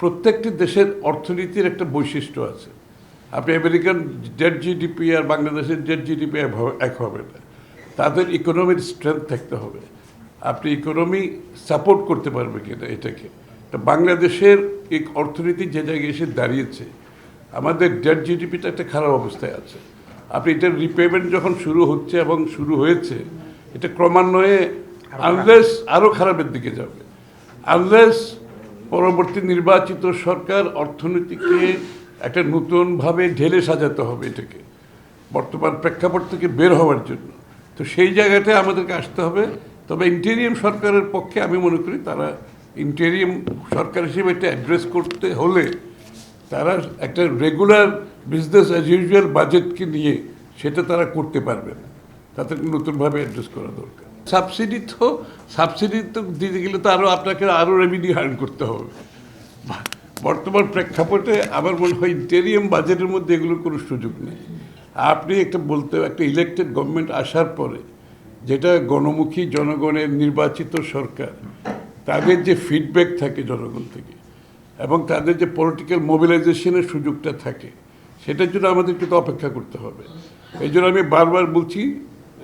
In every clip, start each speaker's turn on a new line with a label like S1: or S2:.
S1: প্রত্যেকটি দেশের অর্থনীতির একটা বৈশিষ্ট্য আছে। আপনি আমেরিকান ডেট জিডিপি আর বাংলাদেশের ডেট জিডিপি এক হবে না। তাদের ইকোনমির স্ট্রেংথ থাকতে হবে, আপনি ইকোনমি সাপোর্ট করতে পারবে কিনা এটাকে। তো বাংলাদেশের এই অর্থনীতি যে জায়গায় এসে দাঁড়িয়েছে, আমাদের ডেট জিডিপিটা একটা খারাপ অবস্থায় আছে। আপনি এটার রিপেমেন্ট যখন শুরু হচ্ছে এবং শুরু হয়েছে, এটা ক্রমান্বয়ে আনলেস আরও খারাপের দিকে যাবে। আনলেস পরবর্তী নির্বাচিত সরকার অর্থনীতিকে একটা নতুনভাবে ঢেলে সাজাতে হবে এটাকে বর্তমান প্রেক্ষাপট থেকে বের হওয়ার জন্য। তো সেই জায়গাটায় আমাদেরকে আসতে হবে। তবে ইন্টেরিয়াম সরকারের পক্ষে আমি মনে করি তারা ইন্টেরিয়াম সরকার হিসেবে এটা অ্যাড্রেস করতে হলে তারা একটা রেগুলার বিজনেস অ্যাজ ইউজুয়াল বাজেটকে নিয়ে সেটা তারা করতে পারবে না, তাদেরকে নতুনভাবে অ্যাড্রেস করা দরকার। সাবসিডি তো দিতে গেলে তো আপনাকে আরও রেভিনিউ আর্ন করতে হবে। বর্তমান প্রেক্ষাপটে আমার মনে হয় ইন্টেরিয়াম বাজেটের মধ্যে এগুলোর কোনো সুযোগ নেই। আপনি একটা ইলেকটেড গভর্নমেন্ট আসার পরে যেটা গণমুখী জনগণের নির্বাচিত সরকার, তাদের যে ফিডব্যাক থাকে জনগণ থেকে এবং তাদের যে পলিটিক্যাল মোবিলাইজেশনের সুযোগটা থাকে, সেটার জন্য আমাদের কিন্তু অপেক্ষা করতে হবে। এই জন্য আমি বারবার বলছি,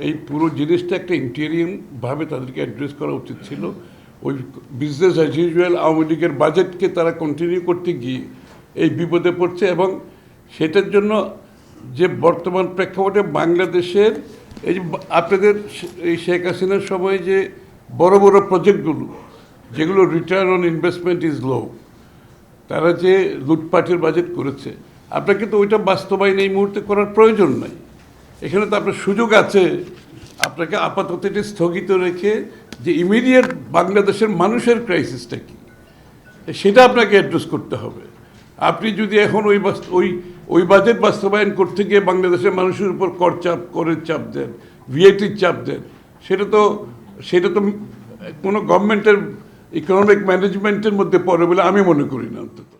S1: এই পুরো জিনিসটা একটা ইন্টেরিয়ামভাবে তাদেরকে অ্যাড্রেস করা উচিত ছিল। ওই বিজনেস অ্যাজ ইউজুয়াল আওয়ামী লীগের বাজেটকে তারা কন্টিনিউ করতে গিয়ে এই বিপদে পড়ছে এবং সেটার জন্য যে বর্তমান প্রেক্ষাপটে বাংলাদেশের এই যে আপনাদের এই শেখ হাসিনার সময় যে বড় বড় প্রজেক্টগুলো যেগুলো return on investment is low, তারা যে লুটপাটের বাজেট করেছে, আপনার কিন্তু ওইটা বাস্তবায়ন এই মুহূর্তে করার প্রয়োজন নাই। এখানে তো আপনার সুযোগ আছে, আপনাকে আপাতত এটি স্থগিত রেখে যে ইমিডিয়েট বাংলাদেশের মানুষের ক্রাইসিসটা কী সেটা আপনাকে অ্যাড্রেস করতে হবে। আপনি যদি এখন ওই বাজেট বাস্তবায়ন করতে গিয়ে বাংলাদেশের মানুষের উপর করের চাপ দেন, ভিআইটির চাপ দেন, সেটা তো কোনো গভর্নমেন্টের ইকোনমিক ম্যানেজমেন্টের মধ্যে পড়ে বলে আমি মনে করি না অন্তত।